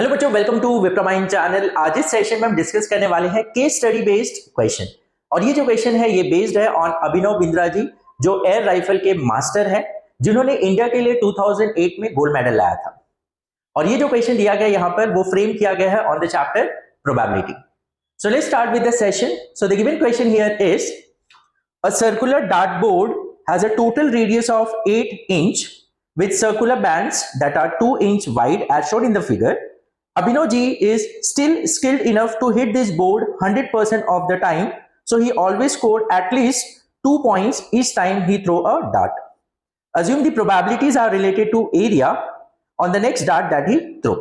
Hello बच्चों, welcome to विप्रोमाइंड channel. आज इस सेशन में हम डिस्कस करने वाले हैं केस स्टडी बेस्ड क्वेश्चन। और ये जो क्वेश्चन है ये बेस्ड है ऑन अभिनव बिंद्रा जी, जो एयर राइफल के मास्टर हैं, जिन्होंने इंडिया के लिए 2008 में गोल्ड मेडल लाया था। और ये जो क्वेश्चन दिया गया यहाँ पर वो फ्रेम किया गया है on the chapter probability. So let's start with the session. So the given question here is a circular dartboard has a total radius of 8 inch with circular bands that are 2 inch wide as shown in the figure. Abhinav ji is still skilled enough to hit this board 100% of the time, so he always scored at least 2 points each time he throw a dart. Assume the probabilities are related to area on the next dart that he throw.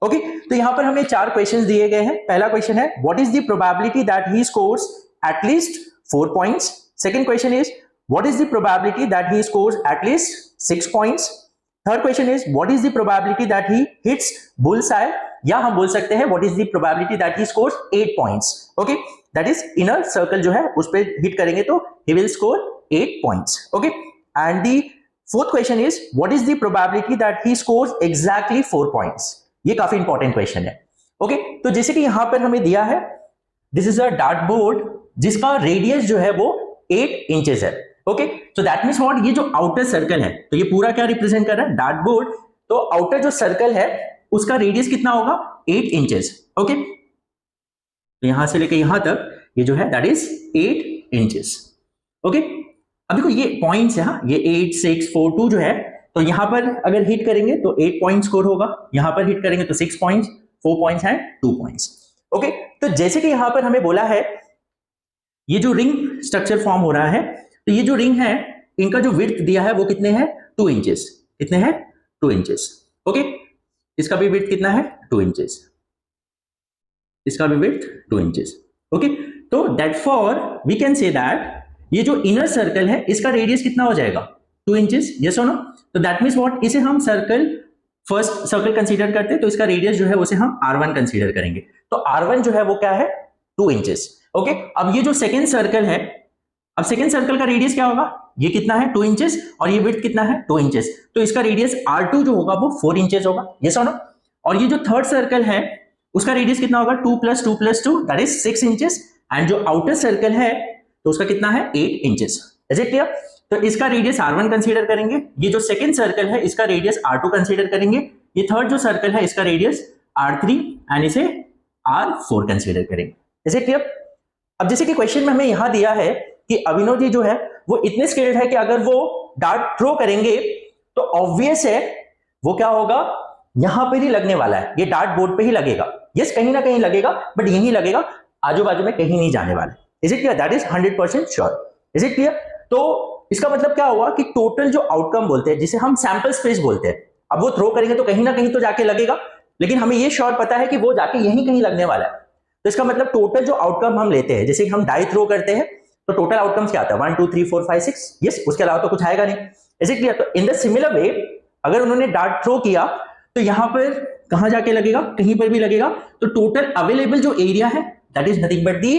Okay, तो यहाँ पर हमें 4 questions दिए गए हैं। पहला question है what is the probability that he scores at least 4 points. Second question is what is the probability that he scores at least 6 points. Third question is what is the probability that he hits bullseye, या हम बोल सकते हैं what is the probability that he scores 8 points. Okay, that is inner circle जो है उस पे hit करेंगे तो he will score 8 points. Okay, and the fourth question is what is the probability that he scores exactly 4 points. ये काफी important question है। Okay, तो जैसे कि यहां पर हमें दिया है this is a dart board जिसका रेडियस जो है वो 8 इंचेस है। Okay, so that means what, ये जो आउटर सर्कल है तो ये पूरा क्या रिप्रेजेंट कर रहा है, डार्ट बोर्ड। तो आउटर जो सर्कल है उसका रेडियस कितना होगा, 8 इंचेस। ओके, तो यहां से लेके यहां तक ये जो है दैट इज 8 इंचेस। ओके, अब देखो ये पॉइंट्स है, हाँ, ये 8 6 4 2 जो है, तो यहां पर अगर हिट करेंगे तो 8 पॉइंट स्कोर होगा, यहां पर हिट करेंगे तो 6 points, 4 points and 2 points. Okay, तो जैसे कि यहां पर हमें बोला है ये जो रिंग स्ट्रक्चर फॉर्म हो रहा है, तो ये जो रिंग है इनका जो विड्थ दिया है वो कितने हैं, 2 इंचेस। कितने हैं, 2 इंचेस। ओके, इसका भी विड्थ कितना है, 2 इंचेस। इसका भी विड्थ 2 इंचेस। ओके, तो that for we can say that ये जो इनर सर्कल है इसका रेडियस कितना हो जाएगा, 2 इंचेस। यस और नो? तो दैट मीन्स व्हाट, इसे हम सर्कल फर्स्ट सर्कल कंसीडर करते हैं तो इसका रेडियस जो है उसे हम R1 कंसीडर करेंगे। तो R1 जो है वो क्या है, 2 इंचेस। ओके, अब ये जो सेकेंड सर्कल है, अब सेकेंड सर्कल का रेडियस क्या होगा, ये कितना है, 2 इंचेस, और ये विड्थ कितना है, 2 इंचेस। तो इसका रेडियस R2 जो होगा वो 4 इंचेस होगा। यस और नो? और ये जो थर्ड सर्कल है उसका रेडियस कितना होगा, 2 + 2 + 2 दैट इज 6 इंचेस। एंड जो आउटर सर्कल है तो उसका कितना है, 8 इंचेस। Is it clear? तो इसका रेडियस R1 कंसीडर करेंगे, ये जो सेकेंड सर्कल है इसका रेडियस R2 कंसीडर करेंगे, ये थर्ड जो सर्कल है इसका रेडियस R3 एंड इसे R4 कंसीडर करेंगे। Is it clear? अब जैसे कि क्वेश्चन में हमें यहां दिया है कि अभिनव जी जो है वो इतने स्किल्ड है कि अगर वो डार्ट थ्रो करेंगे तो ऑब्वियस है वो क्या होगा, यहां पर ही लगने वाला है, ये डार्ट बोर्ड पे ही लगेगा। यस, कहीं ना कहीं लगेगा, बट यही लगेगा, आजू बाजू में कहीं नहीं जाने वाला। Is it clear? That is 100% sure. Is it clear? तो इसका मतलब क्या हुआ कि टोटल जो आउटकम बोलते हैं जिसे हम सैंपल स्पेस बोलते हैं, अब वो थ्रो करेंगे तो कहीं ना कहीं तो जाके लगेगा, लेकिन हमें ये श्योर पता है कि वो जाके यहीं कहीं लगने वाला है। तो इसका मतलब टोटल जो आउटकम हम लेते हैं, जैसे हम डाई थ्रो करते हैं तो टोटल आउटकम्स क्या आता है, 1 2 3 4 5 6। यस, उसके अलावा तो कुछ आएगा नहीं। Is it clear? तो इन द सिमिलर वे अगर उन्होंने डार्ट थ्रो किया तो यहां पर कहां जाके लगेगा, कहीं पर भी लगेगा। तो टोटल अवेलेबल जो एरिया है that is nothing but the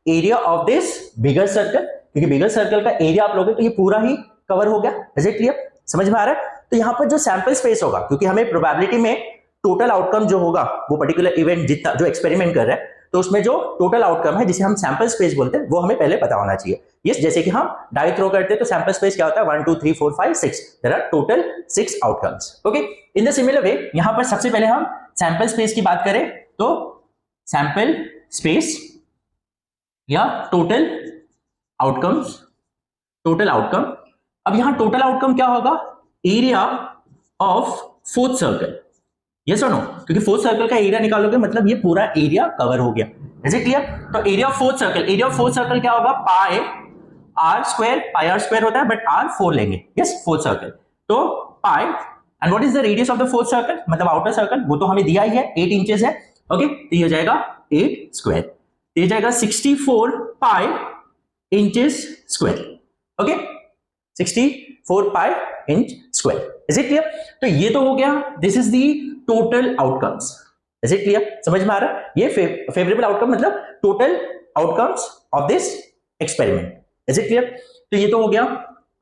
area of this bigger circle, क्योंकि बिगर सर्कल का एरिया आप लोगे तो ये पूरा ही कवर हो गया। Is it clear? समझ में आ रहा है? तो यहां पर जो सैंपल स्पेस होगा, क्योंकि हमें प्रोबेबिलिटी में टोटल आउटकम जो होगा वो पर्टिकुलर इवेंट जितना जो एक्सपेरिमेंट कर रहा है तो उसमें जो टोटल आउटकम है जिसे हम सैंपल स्पेस बोलते हैं वो हमें पहले पता होना चाहिए। यस, जैसे कि हम डाई थ्रो करते हैं तो सैंपल स्पेस क्या होता है, 1 2 3 4 5 6, there are total 6 outcomes. Okay, in the similar way यहां पर सबसे पहले हम सैंपल स्पेस की बात करें तो सैंपल स्पेस या टोटल आउटकम्स, टोटल आउटकम। अब यहां टोटल आउटकम क्या होगा, area of fourth circle. Yes और नो? क्योंकि फोर्थ सर्कल का एरिया निकालोगे मतलब ये पूरा एरिया कवर हो गया। Is it clear? तो area of fourth circle, area of fourth circle क्या होगा, pi r square, pi r square होता है बट आर 4 लेंगे। यस, फोर्थ सर्कल तो pi, and what is the radius of the fourth circle, मतलब outer circle, वो तो हमें दिया ही है 8 इंचेस है। ओके, तो ये हो जाएगा 8 स्क्वायर, तो ये जाएगा 64 pi inches square. Okay, 64 pi inch square. Is it clear? तो ये तो हो गया, this is the total outcomes. Is it clear? समझ में आ रहा है? ये फेवरेबल आउटकम मतलब total outcomes of this experiment. Is it clear? तो ये तो हो गया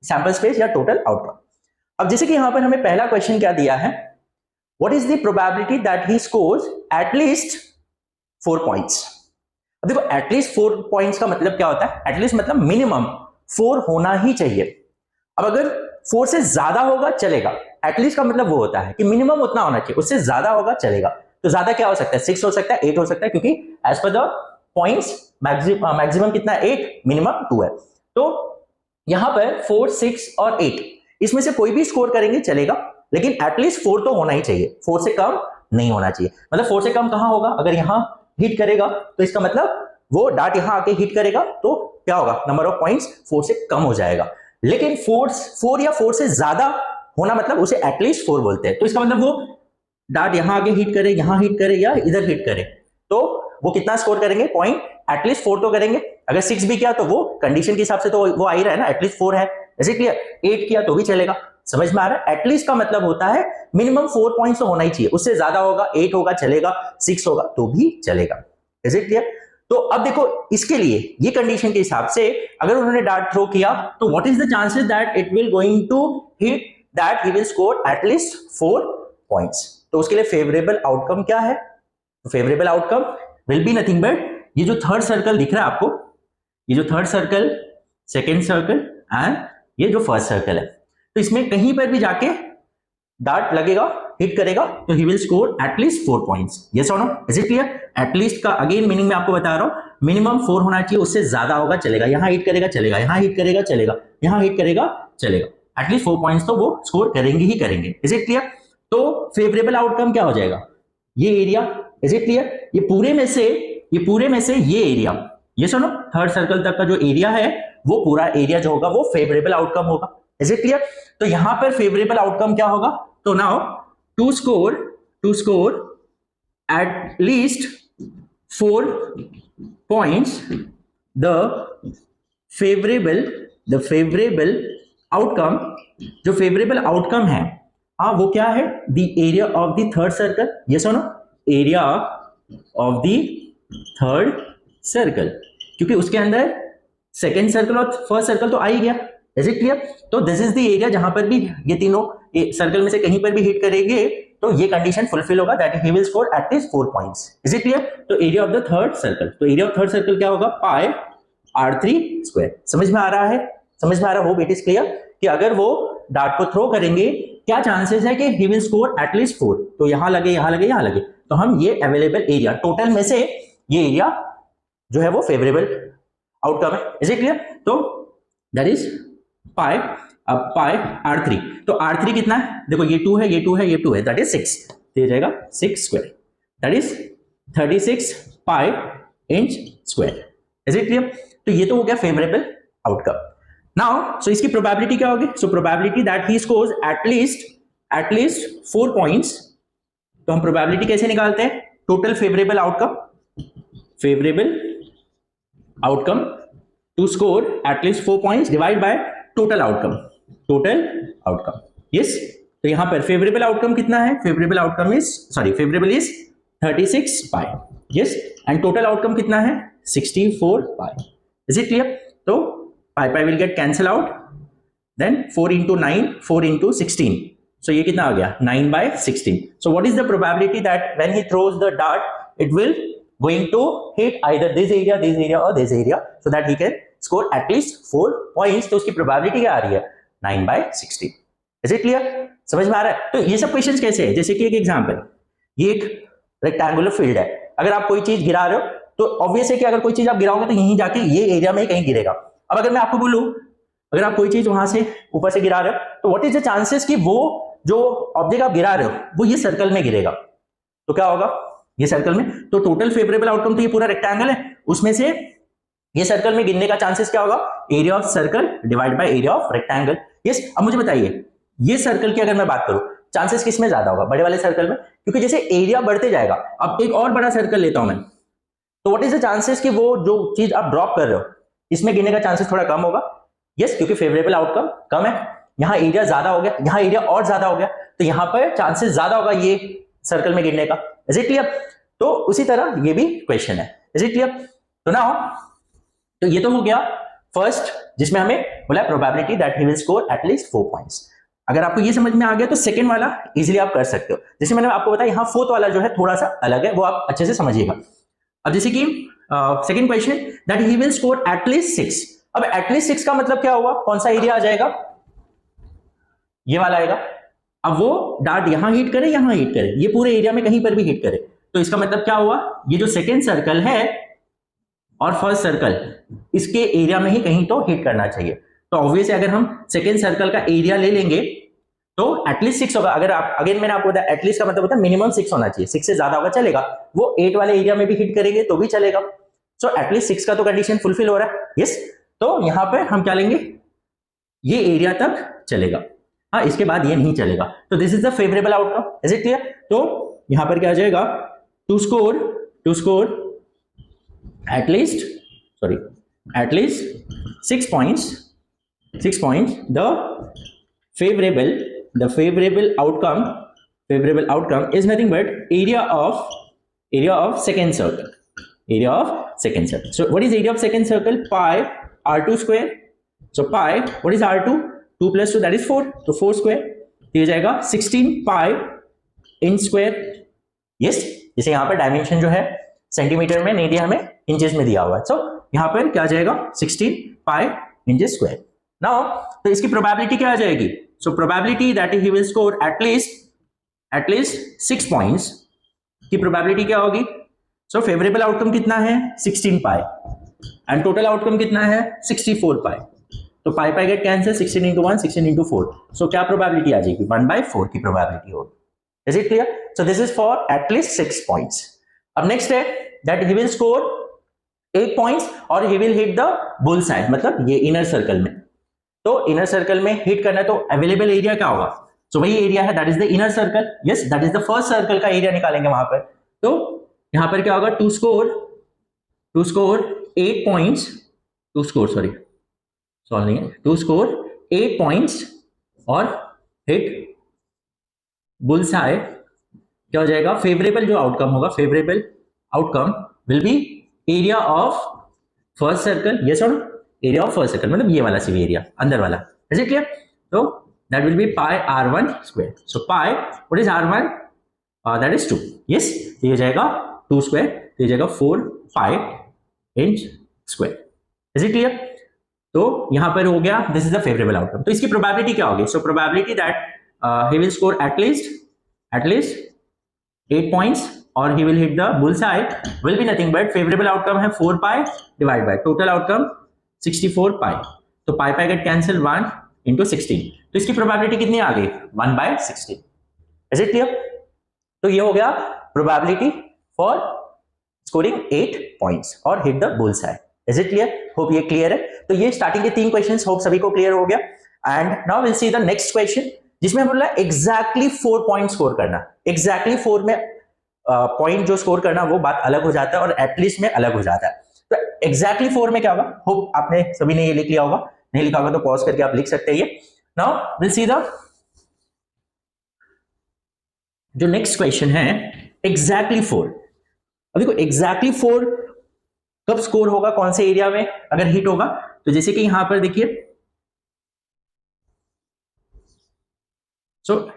सैंपल स्पेस या टोटल आउटकम। अब जैसे कि यहां पर हमें पहला क्वेश्चन क्या दिया है, what is the probability that he scores at least 4 points. अब देखो एटलीस्ट 4 पॉइंट्स का मतलब क्या होता है, एटलीस्ट मतलब मिनिमम 4 होना ही चाहिए। अब अगर 4 से ज्यादा होगा चलेगा, एटलीस्ट का मतलब वो होता है कि मिनिमम उतना होना चाहिए, उससे ज्यादा होगा चलेगा। तो ज्यादा क्या हो सकता है, 6 हो सकता है, 8 हो सकता है, क्योंकि as per the points maximum कितना है 8, मिनिमम 2 है। तो यहां पर 4, 6 और 8 इसमें से कोई भी स्कोर करेंगे चलेगा, लेकिन एटलीस्ट 4 तो होना ही चाहिए, 4 से कम नहीं होना चाहिए। मतलब 4 से कम कहां होगा, अगर यहां हिट करेगा तो इसका मतलब वो डार्ट यहां आके हिट करेगा तो क्या होगा, नंबर ऑफ पॉइंट्स 4 से कम हो जाएगा। लेकिन 4 या 4 से ज्यादा होना मतलब उसे एटलीस्ट 4 बोलते हैं। तो इसका मतलब वो डार्ट यहां आके हिट करे, यहां हिट करे या इधर हिट करे, तो वो कितना स्कोर करेंगे, पॉइंट एटलीस्ट 4 तो करेंगे। अगर 6 भी किया तो वो कंडीशन के हिसाब से तो वो आ ही रहा है ना, एटलीस्ट 4 है, ऐसे क्लियर। 8 किया तो भी चलेगा, समझ में आ रहा है। एटलीस्ट का मतलब होता है मिनिमम 4 पॉइंट्स तो होना ही चाहिए, उससे ज्यादा होगा, 8 होगा चलेगा, 6 होगा तो भी चलेगा, इज इट क्लियर। तो अब देखो इसके लिए ये कंडीशन के हिसाब से अगर उन्होंने डार्ट थ्रो किया तो what is the chances that it will going to hit that he will score at least 4 points. तो उसके लिए फेवरेबल आउटकम क्या है, favourable outcome will be nothing but ये जो थर्ड सर्कल दिख रहा है आपको, ये जो third circle, second circle and ये जो फर्स्ट सर्कल है, तो इसमें कहीं पर भी जाके डार्ट लगेगा, हिट करेगा तो he will score at least 4 points. Yes और no, is it clear. At least का अगेन मीनिंग मैं आपको बता रहा हूं, मिनिमम 4 होना चाहिए, उससे ज्यादा होगा चलेगा, यहां हिट करेगा चलेगा, यहां हिट करेगा चलेगा, यहां हिट करेगा चलेगा, एटलीस्ट 4 पॉइंट्स तो वो स्कोर करेंगे ही करेंगे, इज इट क्लियर। तो फेवरेबल आउटकम क्या हो जाएगा, ये एरिया, इज इट क्लियर। ये पूरे में से ये एरिया, ये सुनो थर्ड सर्कल तक का जो एरिया है वो पूरा एरिया जो होगा वो फेवरेबल आउटकम होगा, इज इट क्लियर। तो यहां पर फेवरेबल आउटकम क्या होगा, तो now to score at least 4 points the favourable outcome, जो फेवरेबल आउटकम है वो क्या है, the area of the third circle, ये सुनो area of the third circle, क्योंकि उसके अंदर सेकेंड सर्कल और फर्स्ट सर्कल तो आ ही गया, इज इट क्लियर। तो दिस इज द एरिया जहां पर भी ये तीनों सर्कल में से कहीं पर भी हिट करेंगे तो ये कंडीशन फुलफिल होगा, that he will score at least 4 points, is it clear. तो area of the third circle, तो एरिया ऑफ थर्ड सर्कल क्या होगा, पाई r3 स्क्वायर। समझ में आ रहा है, समझ में आ रहा, होप इट इज क्लियर कि अगर वो डार्ट को थ्रो करेंगे क्या चांसेस है कि ही विल स्कोर एटलीस्ट 4, तो यहां लगे यहां लगे यहां लगे, तो हम ये अवेलेबल एरिया टोटल में से ये एरिया जो है वो फेवरेबल आउटकम है, इज इट क्लियर। तो दैट इज पाई r3, तो r3 कितना है, देखो ये 2 है, ये 2 है, ये 2 है, दैट इज 6, तो ये जाएगा 6 square, that is 36 pi inch square, is it clear. तो ये तो हो गया फेवरेबल आउटकम। नाउ सो इसकी प्रोबेबिलिटी क्या होगी, so probability that he scores at least 4 points, तो हम प्रोबेबिलिटी कैसे निकालते हैं, total favourable outcome to score at least 4 points divide by total outcome, yes. तो यहां पर फेवरेबल आउटकम कितना है, favourable is 36 pi, yes, and total outcome कितना है 64 पाई, इज इट क्लियर। तो pi will get cancel out, then 4 into 9, 4 into 16, so ये कितना आ गया 9/16। so what is the probability that when he throws the dart it will going to hit either this area or this area, so that he can score at least 4 points। तो उसकी probability क्या आ रही है 9/16, is it clear, समझ में आ रहा है। तो ये सब क्वेश्चंस कैसे है, जैसे कि एक एग्जांपल, ये एक रेक्टेंगुलर फील्ड है, अगर आप कोई चीज गिरा रहे हो तो ऑब्वियस है कि अगर कोई चीज आप गिराओगे तो यहीं जाके ये एरिया में कहीं गिरेगा। अब अगर मैं आपको बोलूं अगर आप कोई चीज वहां से ऊपर से गिरा रहे हो तो व्हाट इज द चांसेस कि वो जो ऑब्जेक्ट आप गिरा रहे हो वो ये सर्कल में गिरेगा, तो क्या होगा ये सर्कल में, तो टोटल फेवरेबल आउटकम तो ये पूरा रेक्टेंगल है, उसमें से ये सर्कल में गिरने का चांसेस क्या होगा, area of circle divide by area of rectangle, yes. अब मुझे बताइए ये सर्कल की अगर मैं बात करूं चांसेस किस में ज्यादा होगा, बड़े वाले सर्कल में, क्योंकि जैसे एरिया बढ़ते जाएगा। अब एक और बड़ा सर्कल लेता हूं मैं, तो व्हाट इज द चांसेस कि वो जो चीज आप ड्रॉप कर रहे हो इसमें गिरने का चांसेस थोड़ा कम होगा, यस, क्योंकि फेवरेबल आउटकम कम है, यहाँ एरिया ज्यादा हो गया, यहाँ एरिया और ज्यादा हो गया, तो यहाँ पर चांसेस ज्यादा होगा ये सर्कल में गिरने का, इज इट क्लियर। तो उसी तरह ये भी क्वेश्चन है, इज इट क्लियर। तो नाउ तो ये तो हो गया फर्स्ट जिसमें हमें बोला probability that he will score at least 4 points. अगर आपको ये समझ में आ गया तो सेकंड वाला इजीली आप कर सकते हो। जैसे मैंने आपको बताया यहाँ फोर्थ वाला जो है थोड़ा सा अलग है, वो आप अच्छे से समझिएगा। अब जैसे कि second question that he will score at least 6। अब एटलीस्ट 6 का मतलब क्या हुआ, कौन सा एरिया आ जाएगा, ये वाला आएगा। अब वो डार्ट यहां हिट करे, यहां हिट करे, ये पूरे एरिया में कहीं पर भी हिट करे, तो इसका मतलब क्या हुआ, ये जो सेकेंड सर्कल है और फर्स्ट सर्कल इसके एरिया में ही कहीं तो हिट करना चाहिए। तो ऑब्वियस अगर हम सेकेंड सर्कल का एरिया ले लेंगे तो एटलीस्ट 6 होगा। अगर आप अगेन मैंने आपको बताया एटलीस्ट का मतलब होता है मिनिमम 6 होना चाहिए, 6 से ज्यादा होगा चलेगा, वो 8 वाले एरिया में भी हिट करेंगे तो भी चलेगा। सो एटलीस्ट 6 का तो कंडीशन फुलफिल हो रहा है, यस। तो यहां पर हम क्या लेंगे, ये एरिया तक चलेगा, हाँ, इसके बाद ये नहीं चलेगा। तो this is the favourable outcome, is it clear. तो यहां पर क्या आ जाएगा, to score at least 6 points, the favorable outcome is nothing but area of second circle. So what is area of second circle? Pi r2 square. So pi, what is r2? 2 plus 2, that is 4. So 4 square, ये जाएगा 16 pi inch square. yes, जैसे यहाँ पर dimension जो है centimetre में नहीं दिया, हमें इंचेस में दिया हुआ है। सो यहाँ पर क्या आ जाएगा, 16 पाई इंचेस स्क्वायर। नाउ तो इसकी प्रोबेबिलिटी क्या आ जाएगी, सो probability that he will score at least 6 points की प्रोबेबिलिटी क्या होगी। सो फेवरेबल आउटकम कितना है, 16 पाई, एंड टोटल आउटकम कितना है, 64 पाई। तो pi pi get cancel, 16 into 1, 16 into 4। So क्या प्रोबेबिलिटी आ जाएगी, 1/4 की प्रोबेबिलिटी होगी। Is it clear. So this is for at least 6 points. अब नेक्स्ट है that he will score 8 points और he will hit the bull side, मतलब ये इनर सर्कल में। तो इनर सर्कल में हिट करना है तो अवेलेबल एरिया क्या होगा, सो वही एरिया है, that is the inner circle. Yes, that is the first circle का एरिया निकालेंगे वहां पर। तो यहां पर क्या होगा, to score 8 points, to score 8 points और हिट बुल साइड, क्या हो जाएगा, फेवरेबल जो आउटकम होगा, favourable outcome will be area of first circle. Yes और एरिया ऑफ फर्स्ट सर्कल मतलब ये वाला सिर्फ एरिया अंदर वाला, इज इट क्लियर। तो that will be pi r1 square. So pi, what is r1, that is 2। Yes, ये हो जाएगा 2 स्क्वायर, तो ये जाएगा 4 pi inch square, is it clear. तो यहां पर हो गया, this is the favourable outcome. तो इसकी प्रोबेबिलिटी क्या होगी, so probability that he will score at least 8 points और he will hit the bull side will be nothing but favorable outcome है 4 pi divided by total outcome 64 pi। तो pi pi get cancel 1 into 16। तो इसकी probability कितनी आ गई, 1/16। Is it clear. तो ये हो गया प्रोबेबिलिटी फॉर स्कोरिंग 8 पॉइंट्स और hit the bull side. Is it clear, hope ये क्लियर है। तो ये स्टार्टिंग के 3 क्वेश्चंस होप सभी को क्लियर हो गया। And now will see the next question, जिसमें हम बोला एग्जैक्टली 4 पॉइंट स्कोर करना। एग्जैक्टली 4 में पॉइंट जो स्कोर करना वो बात अलग हो जाता है और एटलीस्ट में अलग हो जाता है। तो एग्जैक्टली 4 में क्या होगा, होप आपने सभी ने ये लिख लिया होगा, नहीं लिखा होगा तो पॉज करके आप लिख सकते हैं ये। नाउ विल सी द जो नेक्स्ट क्वेश्चन है एग्जैक्टली 4। अब देखो एग्जैक्टली 4 कब स्कोर होगा, कौन से एरिया में अगर हिट होगा, तो जैसे कि यहां पर देखिए, सो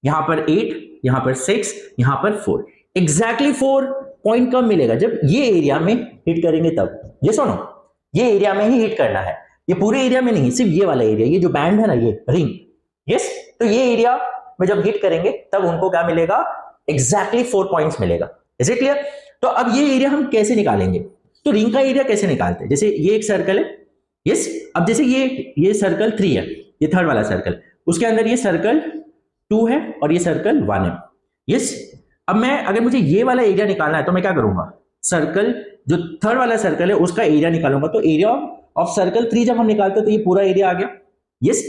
यहां पर 8, यहां पर 6, यहां पर 4। एग्जैक्टली 4 पॉइंट कब मिलेगा, जब ये एरिया में हिट करेंगे तब। ये सुनो, ये एरिया में ही हिट करना है, ये पूरे एरिया में नहीं, सिर्फ ये वाला एरिया, ये जो बैंड है ना, ये रिंग। यस, तो ये एरिया में जब हिट करेंगे तब उनको क्या मिलेगा, एग्जैक्टली 4 पॉइंट्स मिलेगा। Is it clear. तो अब ये एरिया हम कैसे निकालेंगे, तो रिंग का एरिया कैसे निकालते हैं, जैसे ये एक सर्कल है। यस, अब जैसे ये सर्कल 3 है, ये थर्ड वाला सर्कल, उसके अंदर ये सर्कल 2 है और ये सर्कल 1 है। यस, अब मैं अगर मुझे ये वाला एरिया निकालना है तो मैं क्या करूंगा, सर्कल जो थर्ड वाला सर्कल है उसका एरिया निकालूंगा। तो एरिया ऑफ सर्कल 3 जब हम निकालते हैं तो ये पूरा एरिया आ गया। यस,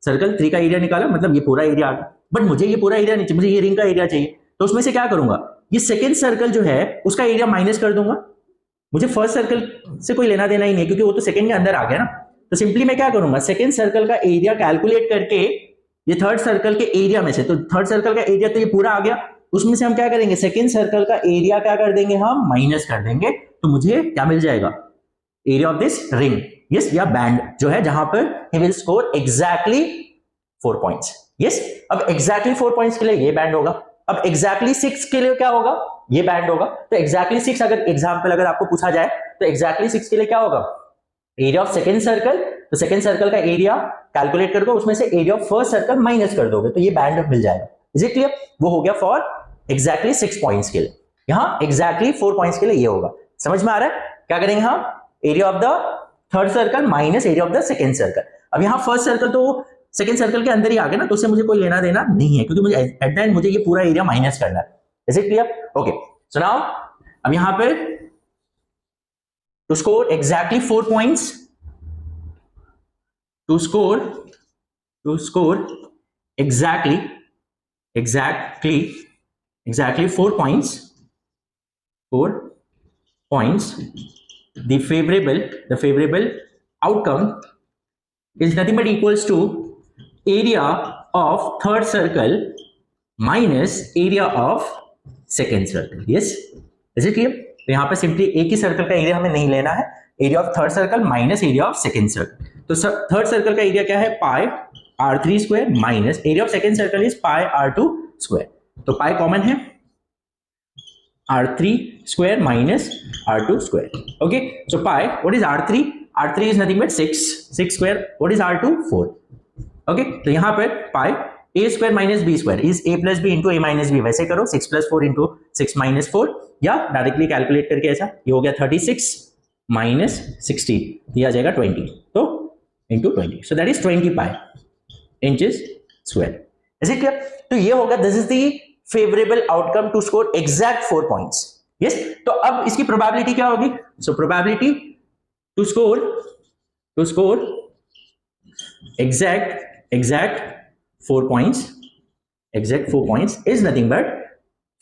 सर्कल 3 का एरिया निकाला मतलब ये पूरा एरिया आ गया। बट मुझे ये पूरा एरिया नहीं चाहिए, मुझे ये रिंग का एरिया चाहिए। तो उसमें से क्या करूंगा, ये सेकेंड सर्कल जो है उसका एरिया माइनस कर दूंगा। मुझे फर्स्ट सर्कल से कोई लेना देना ही नहीं क्योंकि वो तो सेकेंड के अंदर आ गया ना। तो सिंपली मैं क्या करूंगा, सेकेंड सर्कल का एरिया कैलकुलेट करके ये थर्ड सर्कल के एरिया में से, तो थर्ड सर्कल का एरिया तो ये पूरा आ गया, उसमें से हम क्या करेंगे, सेकेंड सर्कल का एरिया क्या कर देंगे, हम माइनस कर देंगे। तो मुझे क्या मिल जाएगा, area of this ring, yes, या बैंड जो है जहां पर ही will score exactly 4 points. Yes, अब एग्जैक्टली 4 पॉइंट्स के लिए ये बैंड होगा, अब एग्जैक्टली 6 के लिए क्या होगा, ये बैंड होगा। तो एग्जैक्टली 6 अगर एग्जाम्पल अगर आपको पूछा जाए तो एग्जैक्टली 6 के लिए क्या होगा, एरिया ऑफ सेकेंड सर्कल, तो सेकेंड सर्कल का एरिया कैलकुलेट कर दो, उसमें से area of first circle minus कर दोगे तो ये बैंड मिल जाएगा। Is it clear? वो हो गया फॉर एग्जैक्टली 6 पॉइंट्स के लिए। यहां एग्जैक्टली 4 पॉइंट्स के लिए ये होगा। समझ में आ रहा है? क्या करेंगे हम, area of the third circle minus area of the second circle. अब यहां फर्स्ट सर्कल तो सेकेंड सर्कल के अंदर ही आ गया ना, तो उससे मुझे कोई लेना देना नहीं है, क्योंकि मुझे एट द एंड मुझे ये पूरा एरिया माइनस करना है। Is it clear? Okay, so now अब यहां पे to score exactly 4 points, to score exactly 4 points, the favorable outcome is nothing but equals to area of third circle minus area of second circle. Yes, is it clear? तो यहां पे simply एक ही circle का area हमें नहीं लेना है, area of third circle minus area of second circle. तो थर्ड सर्कल का एरिया क्या है, पाई r3 square minus area of second circle is pi r2 square. तो पाई कॉमन है, r3 square minus r2 square. Okay, so pi what is r3, r3 is nothing but 6 square, what is r2 4। Okay, तो यहां पर पाई a square minus b square is a plus B into a minus B, वैसे करो 6 plus 4 into 6 minus 4, या directly calculate करके ऐसा, ये हो गया 36 माइनस 16, ये आ जाएगा 20, तो into 20, so that is 20 pi inches square. Is it clear? तो ये होगा, this is the favourable outcome to score exact 4 points. Yes, तो अब इसकी प्रोबेबिलिटी क्या होगी, so probability to score exact 4 points is nothing but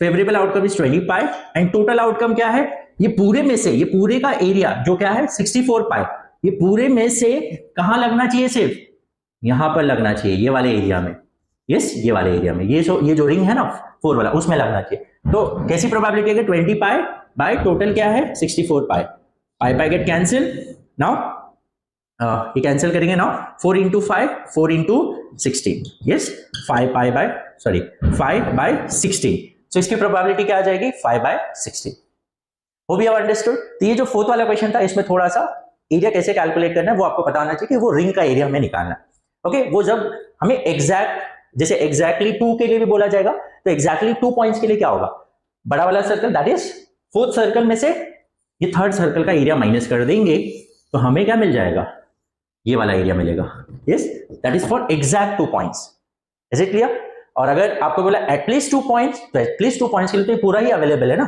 favorable outcome is 20 pi and total outcome क्या है, ये पूरे में से, ये पूरे का एरिया जो क्या है 64 पाई, ये पूरे में से कहां लगना चाहिए, सिर्फ यहां पर लगना चाहिए, ये वाले एरिया में। यस, ये वाले एरिया में, ये जो रिंग है ना 4 वाला, उसमें लगना चाहिए। तो कैसी प्रोबेबिलिटी है, 20 पाई बाय टोटल क्या है 64 pi, pi get cancel. Now ये कैंसिल करेंगे now, 4 into 5 4 into 16, yes 5 by 16, so इसकी प्रोबेबिलिटी क्या आ जाएगी 5 बाय 16। वो भी अब अंडरस्टूड। तो ये जो फोर्थ वाला क्वेश्चन था, इसमें थोड़ा सा एरिया कैसे कैलकुलेट करना है वो आपको पता होना चाहिए, कि वो रिंग का एरिया हमें निकालना है। ओके, वो जब हमें एग्जैक्ट, जैसे एग्जैक्टली 2 के लिए भी बोला जाएगा, तो एग्जैक्टली 2 पॉइंट्स के लिए क्या होगा, बड़ा वाला circle that is fourth circle में से ये थर्ड सर्कल का एरिया माइनस कर देंगे, तो हमें क्या मिल जाएगा, ये वाला एरिया मिलेगा। Yes, that is for exact 2 points. Is it clear? और अगर आपको बोला एटलीस्ट 2 पॉइंट्स, तो एटलीस्ट 2 पॉइंट्स के लिए तो पूरा ही अवेलेबल है ना,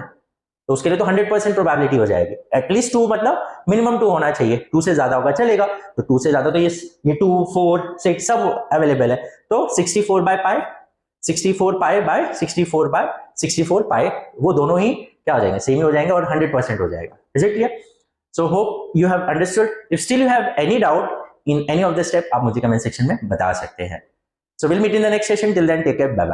तो उसके लिए तो 100% प्रोबेबिलिटी हो जाएगी। एटलीस्ट 2 मतलब मिनिमम 2 होना चाहिए, 2 से ज्यादा होगा चलेगा, तो 2 से ज्यादा तो ये 2 4 6 सब अवेलेबल है। तो 64 पाई बाय 64 पाई, वो दोनों ही क्या हो जाएंगे, सेम ही हो जाएंगे और 100% हो जाएगा। Is it clear? So hope you have understood. If still you have any doubt in any of the step, आप मुझे कमेंट सेक्शन में बता सकते हैं। So will meet in the next session, till then take care, bye bye.